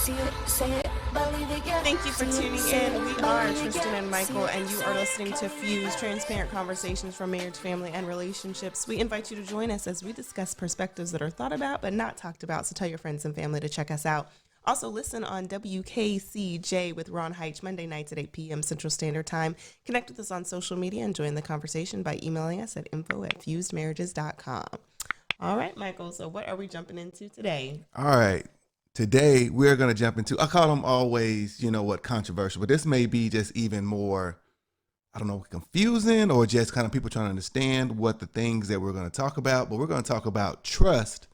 Thank you for tuning in. We are Tristan and Michael, and you are listening to Fuse, transparent conversations from marriage, family, and relationships. We invite you to join us as we discuss perspectives that are thought about but not talked about, so tell your friends and family to check us out. Also, listen on WKCJ with Ron Heitch, Monday nights at 8 p.m. Central Standard Time. Connect with us on social media and join the conversation by emailing us at info@fusedmarriages.com. All right, Michael, so what are we jumping into today? All right. Today, we're going to jump into, I call them always, controversial, but this may be just even more, I don't know, confusing or just kind of people trying to understand what the things that we're going to talk about. But we're going to talk about trust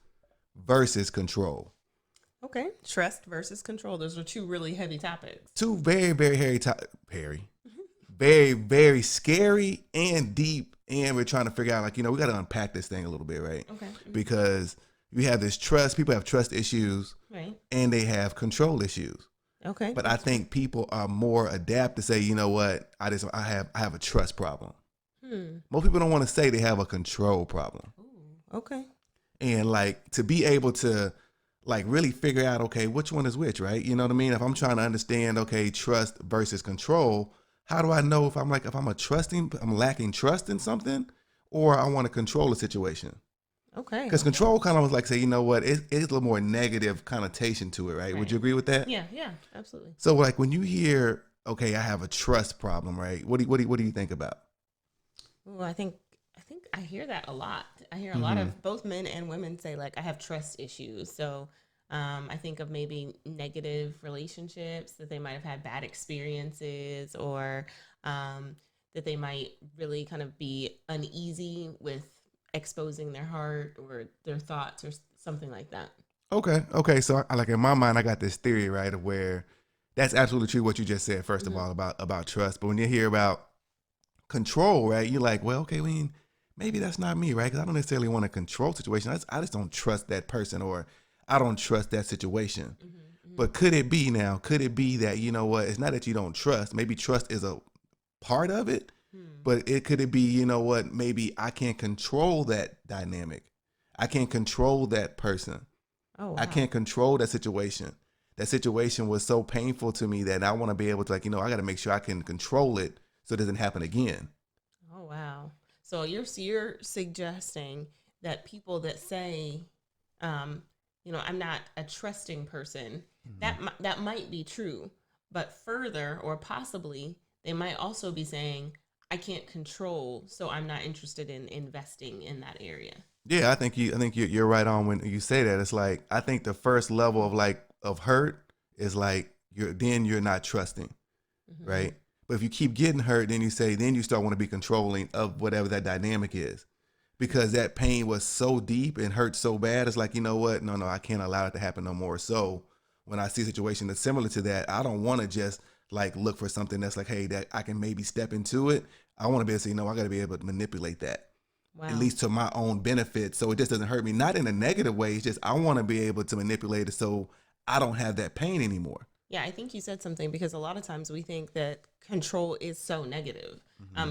versus control. Okay. Trust versus control. Those are two really heavy topics. Two very, very hairy very, very scary and deep. And we're trying to figure out, we got to unpack this thing a little bit, right? Okay. Because we have this trust, people have trust issues, right, and they have control issues. Okay. But I think people are more adept to say, you know what, I have a trust problem. Most people don't want to say they have a control problem. Ooh, okay. And to be able to really figure out, okay, which one is which, right? You know what I mean? If I'm trying to understand, okay, trust versus control, how do I know if I'm lacking trust in something, or I want to control a situation? Okay. Because control kind of was say, you know what, it's a little more negative connotation to it, right? Would you agree with that? Yeah, absolutely. So when you hear, okay, I have a trust problem, right? What do you think about? Well, I think I hear that a lot. I hear a lot of both men and women say I have trust issues. So I think of maybe negative relationships, that they might have had bad experiences, or that they might really kind of be uneasy with exposing their heart or their thoughts or something like that. Okay. So in my mind, I got this theory, right, of where that's absolutely true what you just said, first of all, about trust. But when you hear about control, right, you're like, well, okay, maybe that's not me, right? Because I don't necessarily want to control situations. I just don't trust that person, or I don't trust that situation. But could it be that, you know what, it's not that you don't trust. Maybe trust is a part of it. But could it be, you know what, maybe I can't control that dynamic. I can't control that person. Oh, wow. I can't control that situation. That situation was so painful to me that I want to be able to I got to make sure I can control it so it doesn't happen again. Oh, wow. So you're suggesting that people that say, I'm not a trusting person, that might be true. But further, or possibly, they might also be saying, I can't control, so I'm not interested in investing in that area. Yeah, I think you're right on when you say that. It's I think the first level of hurt is you're not trusting, right? But if you keep getting hurt, then you start want to be controlling of whatever that dynamic is, because that pain was so deep and hurt so bad. It's you know what? No, I can't allow it to happen no more. So when I see a situation that's similar to that, I don't want to just look for something that's hey, that I can maybe step into it. I want to be able to say, I got to be able to manipulate that, at least to my own benefit, so it just doesn't hurt me. Not in a negative way. It's just I want to be able to manipulate it so I don't have that pain anymore. Yeah, I think you said something, because a lot of times we think that control is so negative,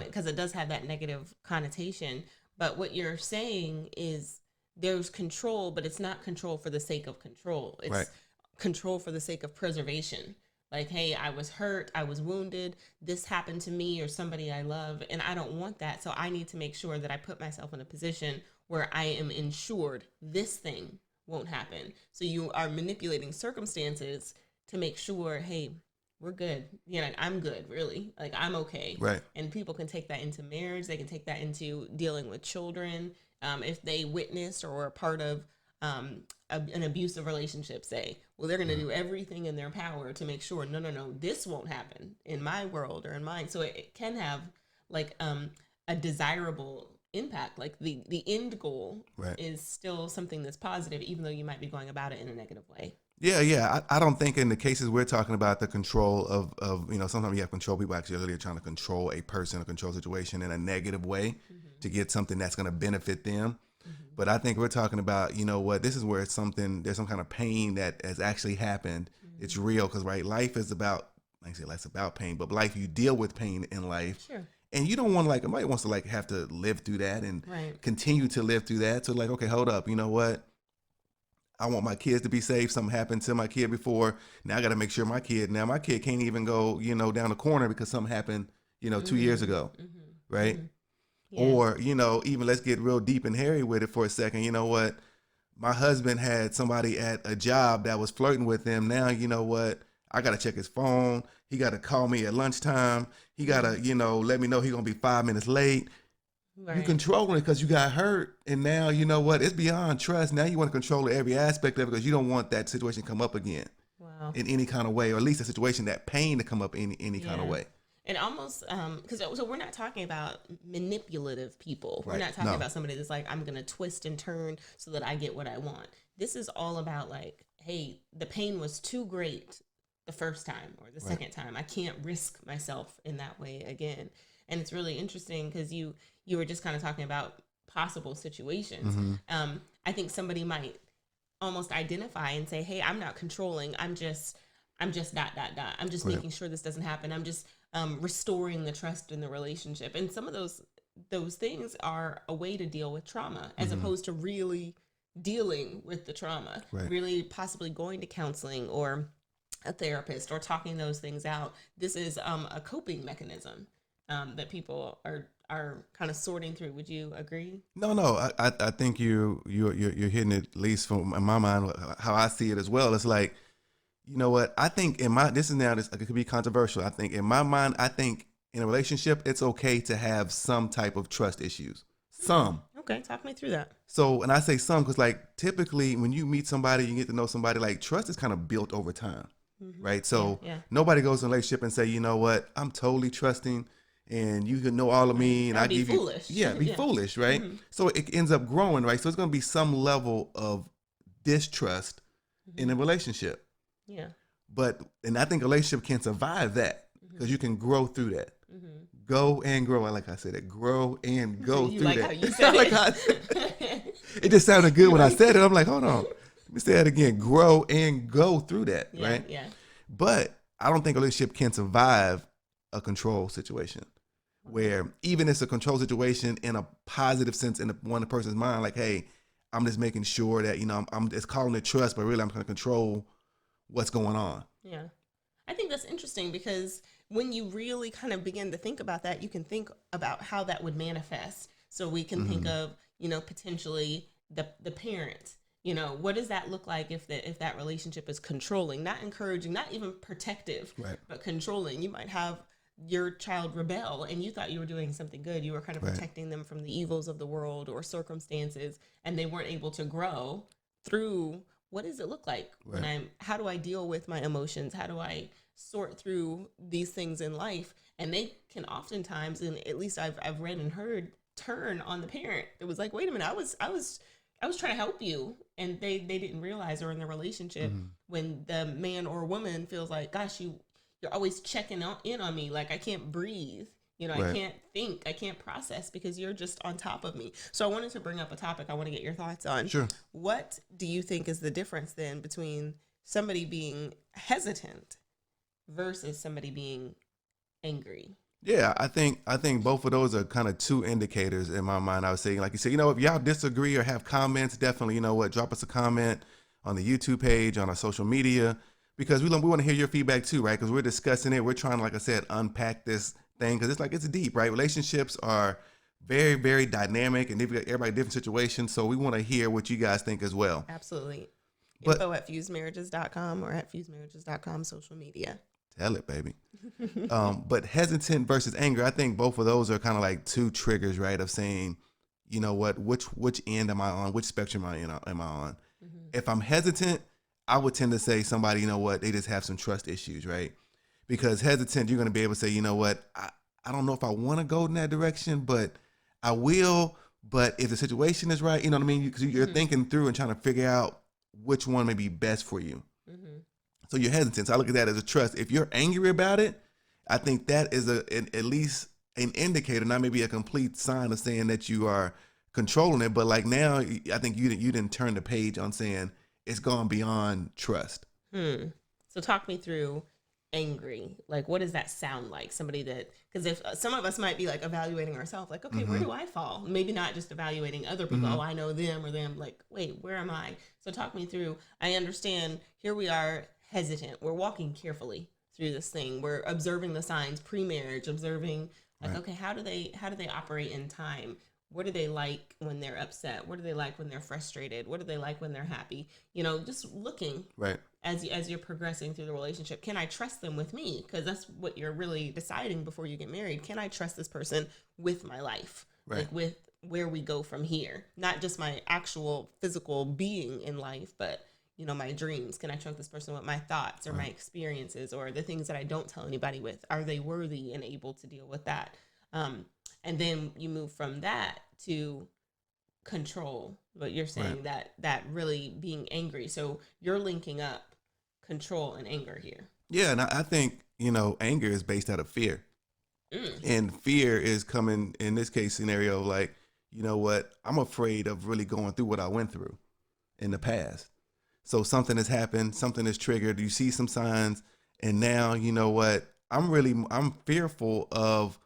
because it does have that negative connotation. But what you're saying is there's control, but it's not control for the sake of control. It's control for the sake of preservation. Hey, I was hurt, I was wounded, this happened to me or somebody I love, and I don't want that. So I need to make sure that I put myself in a position where I am ensured this thing won't happen. So you are manipulating circumstances to make sure, hey, we're good. I'm good, really. I'm okay. Right. And people can take that into marriage. They can take that into dealing with children. If they witnessed or were a part of an abusive relationship, say, well, they're going to do everything in their power to make sure, no, this won't happen in my world or in mine. So it can have a desirable impact. The end goal is still something that's positive, even though you might be going about it in a negative way. Yeah. I don't think in the cases we're talking about the control of sometimes you have control. People actually are trying to control a person or control a situation in a negative way to get something that's going to benefit them. But I think we're talking about, this is where there's some kind of pain that has actually happened. It's real, because life is about, life's about pain, but life, you deal with pain in life. Sure. And you don't want nobody wants to have to live through that and continue to live through that. So okay, hold up. You know what? I want my kids to be safe. Something happened to my kid before. Now I got to make sure my kid can't even go, down the corner because something happened, 2 years ago. Right. Yeah. Or, even let's get real deep and hairy with it for a second. You know what? My husband had somebody at a job that was flirting with him. Now, you know what? I got to check his phone. He got to call me at lunchtime. He got to, let me know he's going to be 5 minutes late. Right. You controlling it because you got hurt. And now, you know what? It's beyond trust. Now you want to control every aspect of it because you don't want that situation to come up again. Wow. In any kind of way, or at least a situation, that pain to come up in any kind of way. And almost, so we're not talking about manipulative people. We're not talking about somebody that's like, I'm going to twist and turn so that I get what I want. This is all about like, hey, the pain was too great the first time or the second time. I can't risk myself in that way again. And it's really interesting because you were just kind of talking about possible situations. Mm-hmm. I think somebody might almost identify and say, hey, I'm not controlling. I'm just ... I'm just making sure this doesn't happen. I'm just restoring the trust in the relationship. And some of those things are a way to deal with trauma as opposed to really dealing with the trauma, really possibly going to counseling or a therapist or talking those things out. This is a coping mechanism that people are kind of sorting through. Would you agree? No. I think you're hitting it, at least from my mind, how I see it as well. It's like, you know what? I think it could be controversial. I think in my mind, in a relationship, it's okay to have some type of trust issues. Some. Okay, talk me through that. So, and I say some because like typically when you meet somebody, you get to know somebody, like trust is kind of built over time, right? So nobody goes in a relationship and say, you know what? I'm totally trusting and you can know all of me and I give foolish. Be foolish, right? Mm-hmm. So it ends up growing, right? So it's going to be some level of distrust in a relationship. Yeah. And I think a relationship can survive that because you can grow through that. Mm-hmm. Go and grow. Like I said, grow and go through that. How you said it. It just sounded good when I said it. I'm like, hold on. Let me say that again. Grow and go through that, right? Yeah. But I don't think a relationship can survive a control situation where even if it's a control situation in a positive sense in one person's mind, like, hey, I'm just making sure that, I'm just calling it trust, but really I'm going to control what's going on. Yeah. I think that's interesting because when you really kind of begin to think about that, you can think about how that would manifest. So we can think of, potentially the parent, what does that look like if that relationship is controlling, not encouraging, not even protective, but controlling. You might have your child rebel and you thought you were doing something good. You were kind of protecting them from the evils of the world or circumstances, and they weren't able to grow through. What does it look like how do I deal with my emotions? How do I sort through these things in life? And they can oftentimes, and at least I've read and heard, turn on the parent. It was like, wait a minute, I was trying to help you. And they didn't realize, or in the relationship, when the man or woman feels like, gosh, you're always checking in on me. Like I can't breathe. I can't think, I can't process because you're just on top of me. So I wanted to bring up a topic I want to get your thoughts on. Sure. What do you think is the difference then between somebody being hesitant versus somebody being angry? Yeah, I think both of those are kind of two indicators in my mind. I was saying, like you said, if y'all disagree or have comments, definitely, drop us a comment on the YouTube page, on our social media, because we want to hear your feedback too, right? Because we're discussing it. We're trying to, like I said, unpack this thing because it's deep, right? Relationships are very, very dynamic and everybody different situations. So we want to hear what you guys think as well. Absolutely. Info at fusemarriages.com or at fusemarriages.com social media. Tell it, baby. But hesitant versus anger, I think both of those are kind of like two triggers, right? Of saying, you know what, which end am I on? Which spectrum am I on? Mm-hmm. If I'm hesitant, I would tend to say somebody, they just have some trust issues, right? Because hesitant, you're going to be able to say, you know what, I don't know if I want to go in that direction, but I will. But if the situation is right, you know what I mean? Because you're thinking through and trying to figure out which one may be best for you. Mm-hmm. So you're hesitant. So I look at that as a trust. If you're angry about it, I think that is at least an indicator, not maybe a complete sign of saying that you are controlling it. But like now, I think you didn't turn the page on saying it's gone beyond trust. So talk me through angry? Like, what does that sound like? Somebody that, because if some of us might be like evaluating ourselves, like, okay, where do I fall? Maybe not just evaluating other people. Oh, I know them or them. Like, wait, where am I? So talk me through. I understand. Here we are, hesitant. We're walking carefully through this thing. We're observing the signs pre-marriage, observing like, okay, how do they operate in time? What do they like when they're upset? What do they like when they're frustrated? What do they like when they're happy? You know, just looking as you're progressing through the relationship. Can I trust them with me? Because that's what you're really deciding before you get married. Can I trust this person with my life? Like with where we go from here? Not just my actual physical being in life, but you know, my dreams. Can I trust this person with my thoughts or my experiences or the things that I don't tell anybody with? Are they worthy and able to deal with that? And then you move from that to control, but you're saying that really being angry. So you're linking up control and anger here. Yeah. And I think, you know, anger is based out of fear. And fear is coming in this case scenario, like, you know what, I'm afraid of really going through what I went through in the past. So something has happened, something is triggered, you see some signs, and now, you know what, I'm fearful of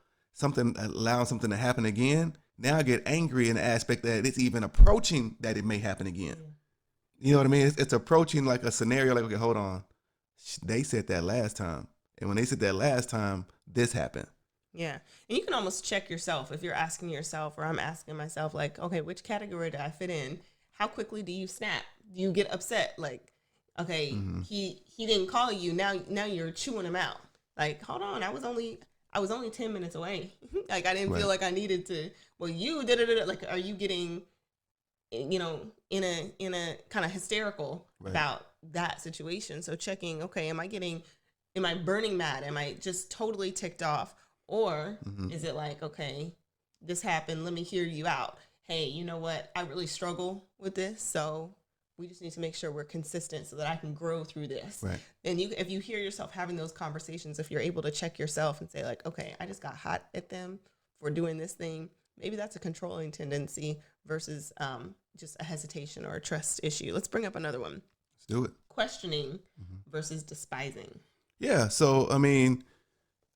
allowing something to happen again. Now I get angry in the aspect that it's even approaching that it may happen again. You know what I mean? It's approaching like a scenario like, okay, hold on. They said that last time. And when they said that last time, this happened. Yeah. And you can almost check yourself if you're asking yourself, or I'm asking myself, like, okay, which category do I fit in? How quickly do you snap? Do you get upset? Like, okay, he didn't call you. Now you're chewing him out. Like, hold on, I was only 10 minutes away. Like, I didn't feel like I needed to. Well, you did it. Like, are you getting, you know, in a kind of hysterical about that situation? So checking, okay, am I burning mad? Am I just totally ticked off? Or is it like, okay, this happened, let me hear you out. Hey, you know what? I really struggle with this, so we just need to make sure we're consistent so that I can grow through this. Right. And if you hear yourself having those conversations, if you're able to check yourself and say like, okay, I just got hot at them for doing this thing, maybe that's a controlling tendency versus just a hesitation or a trust issue. Let's bring up another one. Let's do it. Questioning versus despising. Yeah. So, I mean,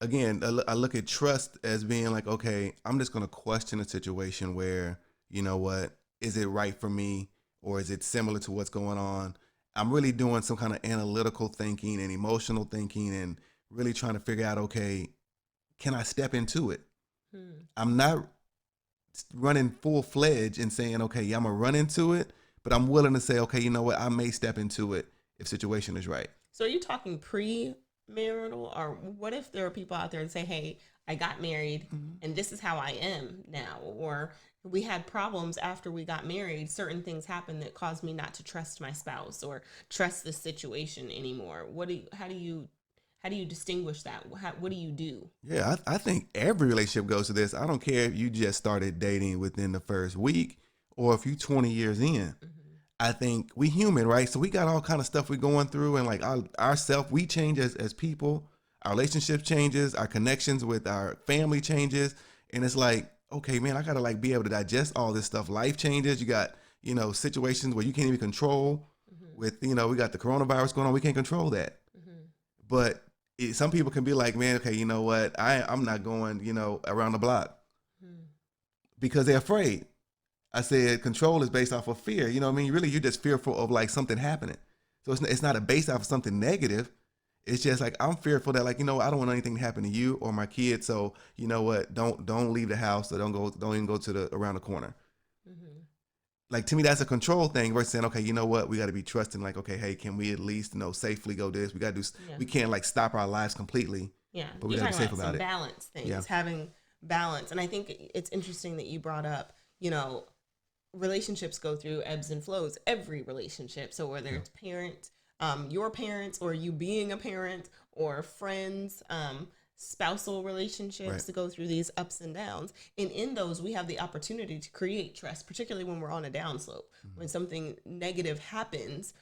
again, I look at trust as being like, okay, I'm just going to question a situation where, you know what, is it right for me? Or is it similar to what's going on? I'm really doing some kind of analytical thinking and emotional thinking and really trying to figure out, okay, can I step into it? I'm not running full-fledged and saying, okay, yeah, I'm going to run into it, but I'm willing to say, okay, you know what, I may step into it if situation is right. So are you talking pre-marital, or what if there are people out there that say, hey, I got married and this is how I am now, or we had problems after we got married, certain things happened that caused me not to trust my spouse or trust the situation anymore. How do you distinguish that? What do you do? Yeah, I think every relationship goes to this. I don't care if you just started dating within the first week or if you 20 years in. I think we human, right? So we got all kind of stuff we're going through, and like ourself, we change as people. Our relationship changes, our connections with our family changes, and it's like, okay, man, I gotta like be able to digest all this stuff. Life changes. You got, you know, situations where you can't even control. With, you know, we got the coronavirus going on. We can't control that. But some people can be like, man, okay, you know what? I'm not going, you know, around the block because they're afraid. I said control is based off of fear. You know what I mean? Really, you're just fearful of like something happening. So it's not based off of something negative. It's just like, I'm fearful that, like, you know, I don't want anything to happen to you or my kids. So, you know what? Don't leave the house, or don't even go to around the corner. Like, to me, that's a control thing versus saying, okay, you know what? We got to be trusting, like, okay, hey, can we at least, you know, safely go this? We got to do, we can't like stop our lives completely. Yeah. But we got to be safe about it. Balance things, having balance. And I think it's interesting that you brought up, you know, relationships go through ebbs and flows, every relationship. So whether it's your parents, or you being a parent, or friends, spousal relationships to go through these ups and downs. And in those, we have the opportunity to create trust, particularly when we're on a downslope, when something negative happens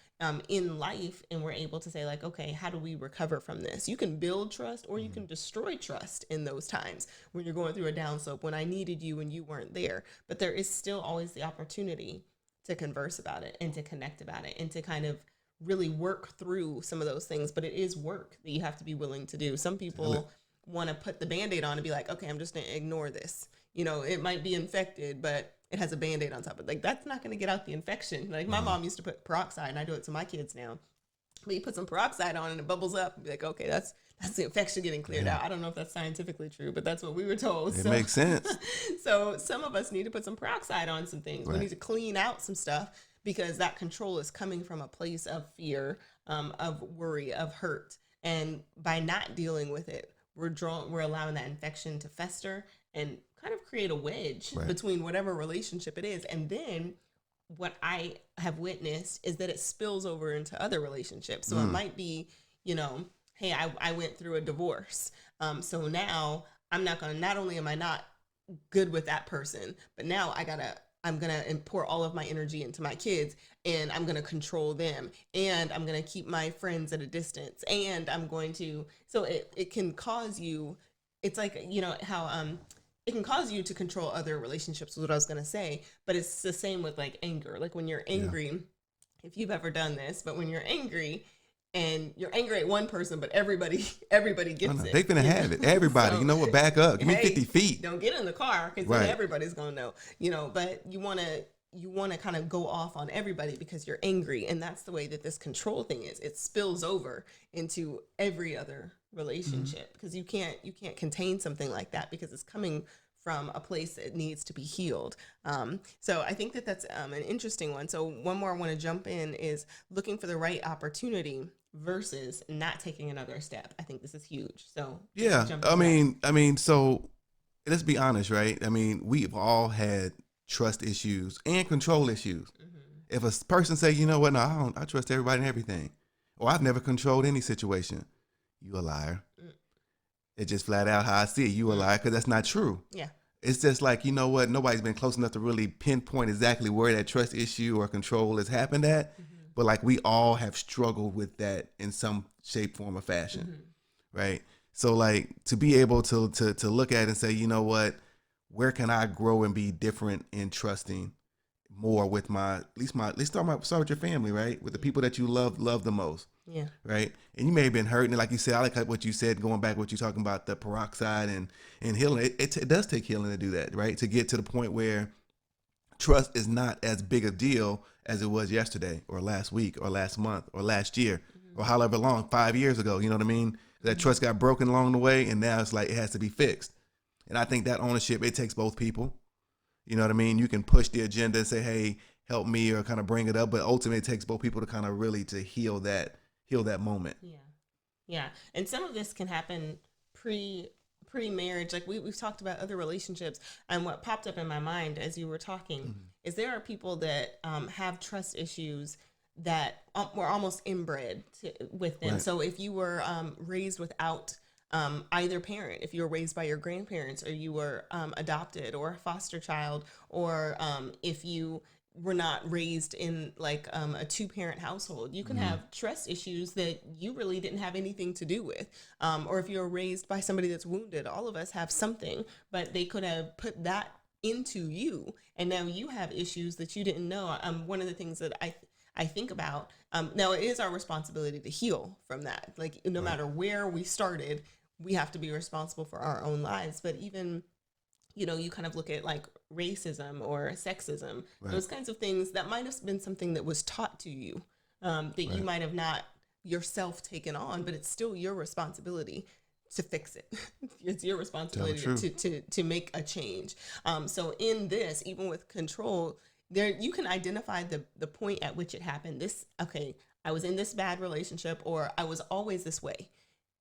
in life, and we're able to say like, okay, how do we recover from this? You can build trust, or you can destroy trust in those times when you're going through a downslope, when I needed you and you weren't there. But there is still always the opportunity to converse about it and to connect about it and to kind of really work through some of those things, but it is work that you have to be willing to do. Some people want to put the Band-Aid on and be like, okay, I'm just going to ignore this. You know, it might be infected, but it has a Band-Aid on top of it. Like, that's not going to get out the infection. Like, my mom used to put peroxide, and I do it to my kids now. But you put some peroxide on and it bubbles up and be like, okay, that's the infection getting cleared out. I don't know if that's scientifically true, but that's what we were told. It makes sense. So some of us need to put some peroxide on some things. We need to clean out some stuff because that control is coming from a place of fear, of worry, of hurt. And by not dealing with it, we're allowing that infection to fester and kind of create a wedge between whatever relationship it is. And then what I have witnessed is that it spills over into other relationships. So it might be, you know, hey, I went through a divorce. So now not only am I not good with that person, but now I'm going to pour all of my energy into my kids, and I'm going to control them, and I'm going to keep my friends at a distance, and I'm going to, so it can cause you, it's like, you know, how, it can cause you to control other relationships is what I was going to say, but it's the same with like anger. Like when you're angry, if you've ever done this, but when you're angry and you're angry at one person, but everybody gets it. They finna have it. Everybody, so, you know what, back up. Give me 50 feet. Don't get in the car because then everybody's going to know, you know, but you want to kind of go off on everybody because you're angry. And that's the way that this control thing is. It spills over into every other relationship because you can't contain something like that because it's coming from a place that needs to be healed. So I think that's an interesting one. So one more I want to jump in is looking for the right opportunity versus not taking another step. I think this is huge. So yeah, I mean, so let's be honest, right? I mean, we've all had trust issues and control issues. If a person say, you know what, no, I trust everybody and everything, or I've never controlled any situation, you a liar. It's just flat out how I see it. You a liar because that's not true. Yeah. It's just like, you know what, nobody's been close enough to really pinpoint exactly where that trust issue or control has happened at. But like we all have struggled with that in some shape, form, or fashion. Right. So like to be able to look at it and say, you know what, where can I grow and be different in trusting more with let's start with your family, right? With the people that you love the most. Yeah. Right. And you may have been hurting. Like you said, I like what you said, going back what you're talking about, the peroxide and healing. It does take healing to do that, right? To get to the point where trust is not as big a deal as it was yesterday or last week or last month or last year or however long, 5 years ago. You know what I mean? That trust got broken along the way, and now it's like it has to be fixed. And I think that ownership, it takes both people. You know what I mean? You can push the agenda and say, hey, help me, or kind of bring it up, but ultimately it takes both people to kind of really to heal that moment. Yeah. And some of this can happen pre-marriage. Like we've talked about other relationships, and what popped up in my mind as you were talking is there are people that have trust issues that were almost inbred with them. Right. So if you were raised without either parent, if you were raised by your grandparents, or you were adopted or a foster child, or if you were not raised in like a two-parent household, you can have trust issues that you really didn't have anything to do with. Or if you're raised by somebody that's wounded, all of us have something, but they could have put that into you, and now you have issues that you didn't know. One of the things that I think about, now it is our responsibility to heal from that. Like no matter where we started, we have to be responsible for our own lives. But even, you know, you kind of look at like racism or sexism, those kinds of things that might have been something that was taught to you, that you might have not yourself taken on, but it's still your responsibility to fix it. It's your responsibility to make a change. So in this, even with control, there you can identify the point at which it happened. I was in this bad relationship, or I was always this way.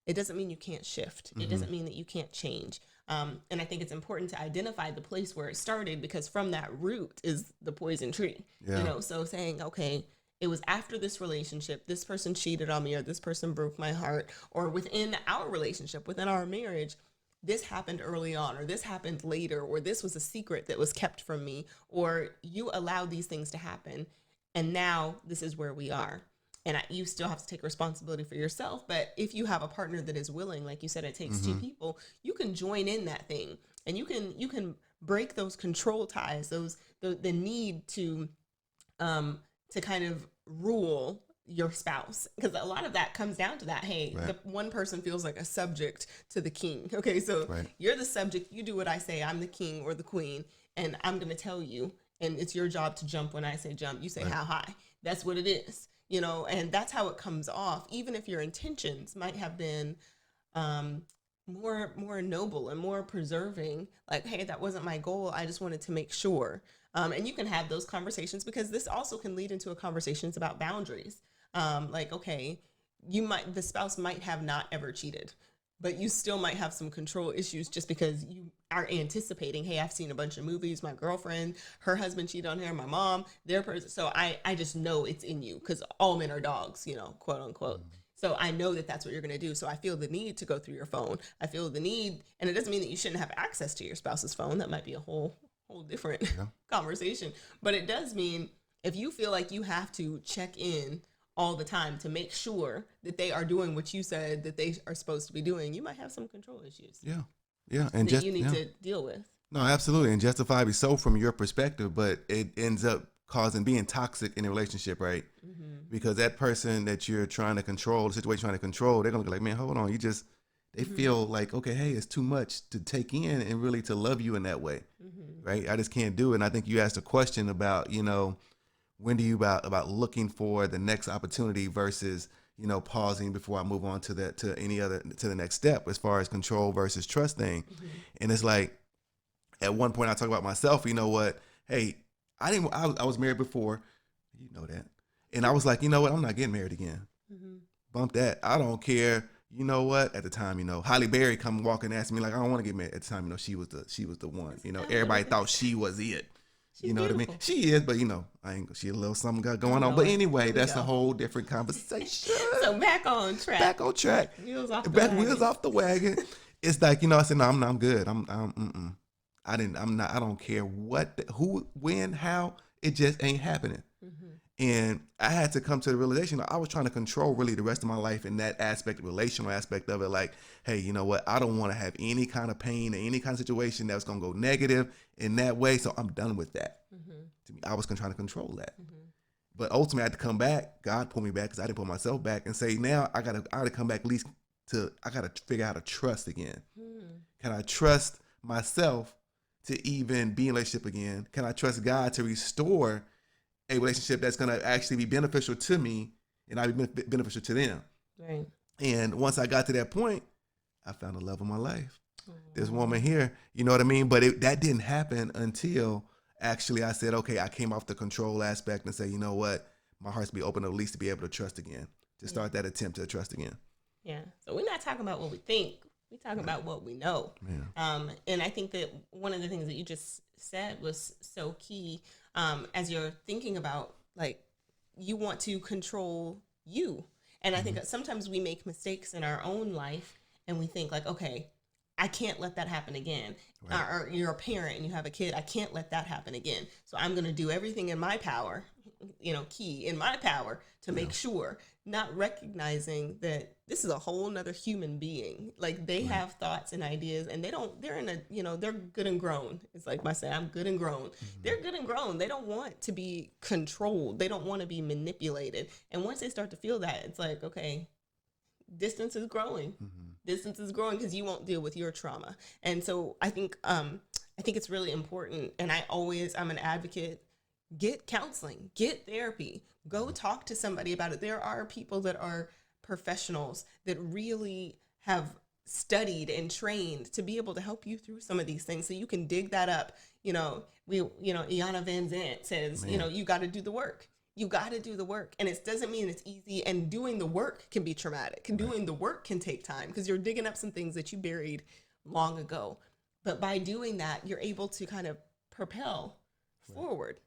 It doesn't mean you can't shift. It doesn't mean that you can't change. And I think it's important to identify the place where it started, because from that root is the poison tree. You know, so saying, okay, it was after this relationship, this person cheated on me, or this person broke my heart, or within our relationship, within our marriage, this happened early on, or this happened later, or this was a secret that was kept from me, or you allowed these things to happen, and now this is where we are. And you still have to take responsibility for yourself. But if you have a partner that is willing, like you said, it takes two people, you can join in that thing, and you can break those control ties, the need to kind of rule your spouse, because a lot of that comes down to that. Hey, the one person feels like a subject to the king. Okay, so you're the subject, you do what I say, I'm the king or the queen, and I'm going to tell you, and it's your job to jump when I say jump. You say how high. That's what it is, you know, and that's how it comes off, even if your intentions might have been more noble and more preserving. Like, hey, that wasn't my goal, I just wanted to make sure. And you can have those conversations, because this also can lead into a conversations about boundaries. Like, okay, the spouse might have not ever cheated, but you still might have some control issues just because you are anticipating, hey, I've seen a bunch of movies, my girlfriend, her husband cheated on her, my mom, their person. So I just know it's in you, because all men are dogs, you know, quote unquote. So I know that that's what you're going to do. So I feel the need to go through your phone. I feel the need, and it doesn't mean that you shouldn't have access to your spouse's phone. That might be a whole different conversation. But it does mean if you feel like you have to check in all the time to make sure that they are doing what you said that they are supposed to be doing, you might have some control issues. Yeah. And that you need to deal with. No, absolutely. And justifiably so from your perspective, but it ends up being toxic in a relationship, right? Because that person that you're trying to control, the situation you're trying to control, they're going to be like, man, hold on. They feel like, okay, hey, it's too much to take in and really to love you in that way, right? I just can't do it. And I think you asked a question about, you know, when do you about looking for the next opportunity versus, you know, pausing before I move on to the next step as far as control versus trust thing. And it's like, at one point I talk about myself, you know what? Hey, I was married before, you know that. And I was like, you know what? I'm not getting married again. Bump that. I don't care. You know what? At the time, you know, Holly Berry come walking and ask me like, I don't want to get married. At the time, you know, she was the one. You know, everybody thought she was it. You know beautiful. What I mean? She is, but you know, she a little something got going on. But anyway, that's a whole different conversation. So back on track. Wheels off the wagon. It's like, you know, I said, no, I'm good. I don't care what, who, when, how. It just ain't happening. And I had to come to the realization I was trying to control really the rest of my life in that aspect, the relational aspect of it. Like, hey, you know what? I don't want to have any kind of pain or any kind of situation that's going to go negative in that way. So I'm done with that. To me, I was trying to control that. But ultimately I had to come back. God pulled me back because I didn't put myself back and say, now I got to come back at least I got to figure out how to trust again. Can I trust myself to even be in a relationship again? Can I trust God to restore a relationship that's going to actually be beneficial to me and I be beneficial to them? Right. And once I got to that point, I found the love of my life. This woman here, you know what I mean? But that didn't happen until actually I said, okay, I came off the control aspect and say, you know what? My heart's be open at least to be able to trust again, to start that attempt to trust again. Yeah. So we're not talking about what we think. We're talking about what we know. And I think that one of the things that you just said was so key. As you're thinking about, like, you want to control you. And I think that sometimes we make mistakes in our own life and we think like, okay, I can't let that happen again. Or you're a parent and you have a kid. I can't let that happen again. So I'm going to do everything in my power, you know, in my power to make sure, not recognizing that this is a whole nother human being. Like they have thoughts and ideas and they're in a, you know, they're good and grown. It's like I say, I'm good and grown. They're good and grown. They don't want to be controlled. They don't want to be manipulated. And once they start to feel that, it's like, okay, distance is growing. Distance is growing because you won't deal with your trauma. And so I think it's really important. And I'm an advocate. Get counseling, get therapy, go talk to somebody about it. There are people that are professionals that really have studied and trained to be able to help you through some of these things so you can dig that up. You know, Iyanla Vanzant says, you know, you got to do the work. You got to do the work. And it doesn't mean it's easy. And doing the work can be traumatic. Doing the work can take time because you're digging up some things that you buried long ago. But by doing that, you're able to kind of propel forward,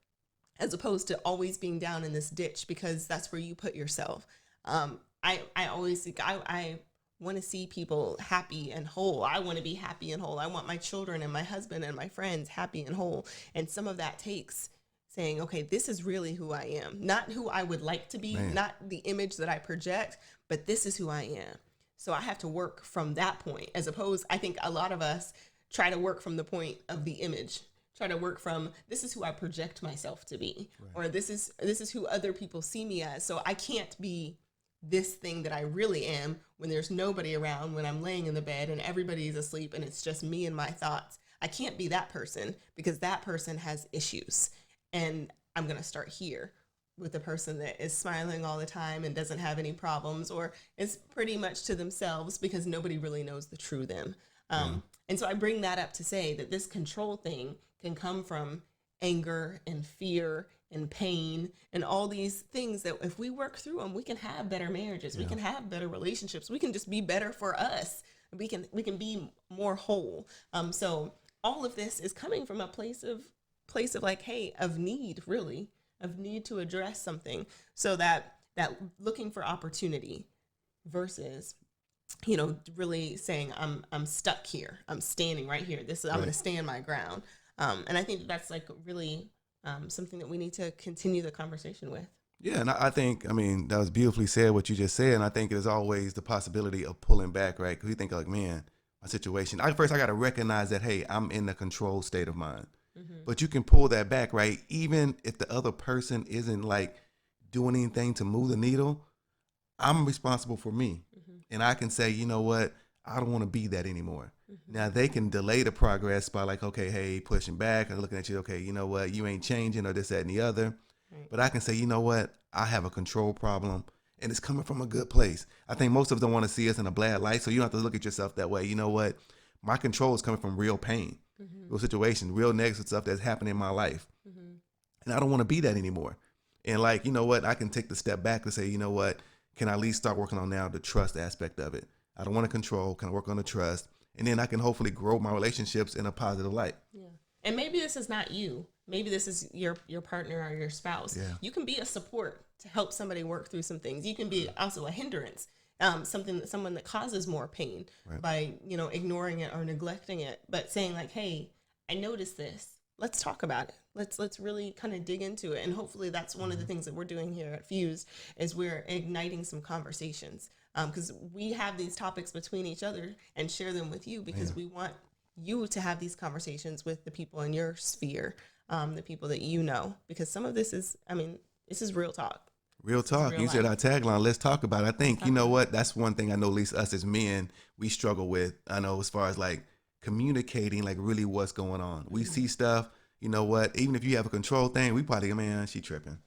as opposed to always being down in this ditch because that's where you put yourself. I always think I want to see people happy and whole. I want to be happy and whole. I want my children and my husband and my friends happy and whole. And some of that takes saying, okay, this is really who I am. Not who I would like to be, not the image that I project, but this is who I am. So I have to work from that point, as opposed, I think a lot of us try to work from the point of the image, try to work from, this is who I project myself to be, or this is who other people see me as. So I can't be this thing that I really am when there's nobody around, when I'm laying in the bed and everybody's asleep and it's just me and my thoughts. I can't be that person because that person has issues. And I'm going to start here with the person that is smiling all the time and doesn't have any problems, or is pretty much to themselves because nobody really knows the true them. And so I bring that up to say that this control thing can come from anger and fear and pain and all these things that if we work through them, we can have better marriages. We can have better relationships. We can just be better for us. We can be more whole. So all of this is coming from a place of like, hey, of need, really, of need to address something. So that looking for opportunity versus, you know, really saying I'm stuck here. I'm standing right here. I'm going to stand my ground. And I think that's like really something that we need to continue the conversation with. Yeah, and I think, I mean, that was beautifully said, what you just said. And I think there's always the possibility of pulling back, right? Because you think like, man, my situation. First, I got to recognize that, hey, I'm in the control state of mind. But you can pull that back, right? Even if the other person isn't like doing anything to move the needle, I'm responsible for me. And I can say, you know what? I don't want to be that anymore. Now they can delay the progress by like, okay, hey, pushing back and looking at you. Okay, you know what? You ain't changing, or this, that, and the other. Right. But I can say, you know what? I have a control problem, and it's coming from a good place. I think most of us don't want to see us in a bad light. So you don't have to look at yourself that way. You know what? My control is coming from real pain, real situation, real negative stuff that's happening in my life. And I don't want to be that anymore. And like, you know what? I can take the step back to say, you know what? Can I at least start working on now the trust aspect of it? I don't want to control. Can I work on the trust? And then I can hopefully grow my relationships in a positive light. Yeah. And maybe this is not you. Maybe this is your partner or your spouse. Yeah. You can be a support to help somebody work through some things. You can be also a hindrance, someone that causes more pain by, you know, ignoring it or neglecting it. But saying like, hey, I noticed this. Let's talk about it. Let's really kind of dig into it. And hopefully that's one of the things that we're doing here at Fuse is we're igniting some conversations. Because we have these topics between each other and share them with you because we want you to have these conversations with the people in your sphere, the people that you know, because some of this is, I mean, this is real talk. Real talk. You said our tagline, let's talk about it. I think, you know what, that's one thing I know, at least us as men, we struggle with. I know as far as like communicating, like really what's going on. We see stuff, you know what, even if you have a control thing, we probably go, man, she tripping.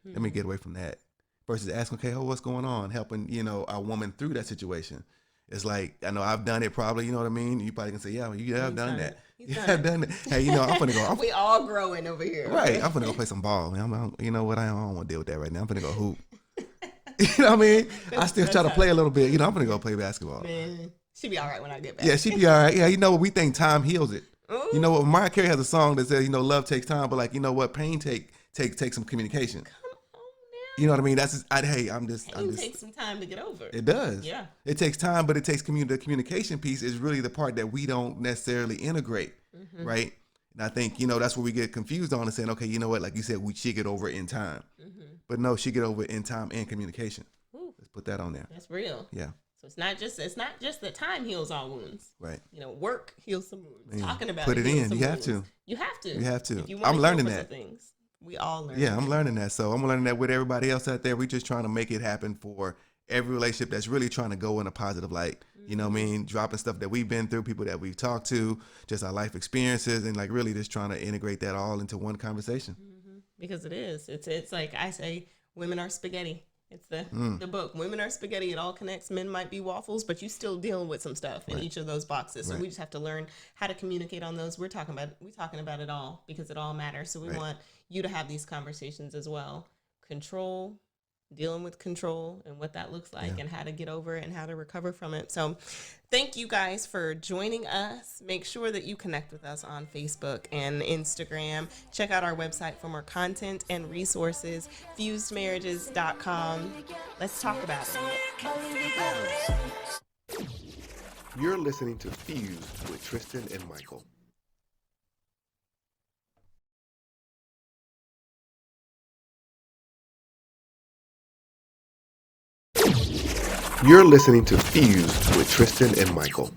Let me get away from that. Versus asking, okay, what's going on? Helping, you know, a woman through that situation. It's like, I know I've done it probably, you know what I mean? You probably can say, yeah, you have done that. You have done that. Hey, you know, I'm going to go. We all growing over here. Right. I'm going to go play some ball. Man. You know what? I don't want to deal with that right now. I'm going to go hoop. You know what I mean? I still try to play a little bit. You know, I'm going to go play basketball. Man, she'll be all right when I get back. Yeah, she'll be all right. Yeah, you know what? We think time heals it. Ooh. You know what? Mariah Carey has a song that says, you know, love takes time, but like, you know what? Pain take some communication. You know what I mean? That's just, It takes some time to get over. It does. Yeah. It takes time, but it takes the communication piece is really the part that we don't necessarily integrate, right? And I think, you know, that's where we get confused on and saying, okay, you know what? Like you said, she get over it in time. But no, she get over it in time and communication. Ooh. Let's put that on there. That's real. Yeah. So it's not just that time heals all wounds. Right. You know, work heals some wounds. Yeah. Talking about put it in. You have wounds. to. You have to. You have to. If you I'm learning that. Things. We all learn. Yeah, I'm learning that. So I'm learning that with everybody else out there. We're just trying to make it happen for every relationship that's really trying to go in a positive light. You know what I mean? Dropping stuff that we've been through, people that we've talked to, just our life experiences, and like really just trying to integrate that all into one conversation. Because it is. It's like I say, women are spaghetti. It's the book. Women are spaghetti. It all connects. Men might be waffles, but you still dealing with some stuff in each of those boxes. So we just have to learn how to communicate on those. We're talking about it all because it all matters. So we want you to have these conversations as well. Control, dealing with control and what that looks like and how to get over it and how to recover from it. So thank you guys for joining us. Make sure that you connect with us on Facebook and Instagram. Check out our website for more content and resources, fusionados-Charla. Let's talk about it. You're listening to Fuse with Tristan and Michael. You're listening to Fuse with Tristan and Michael.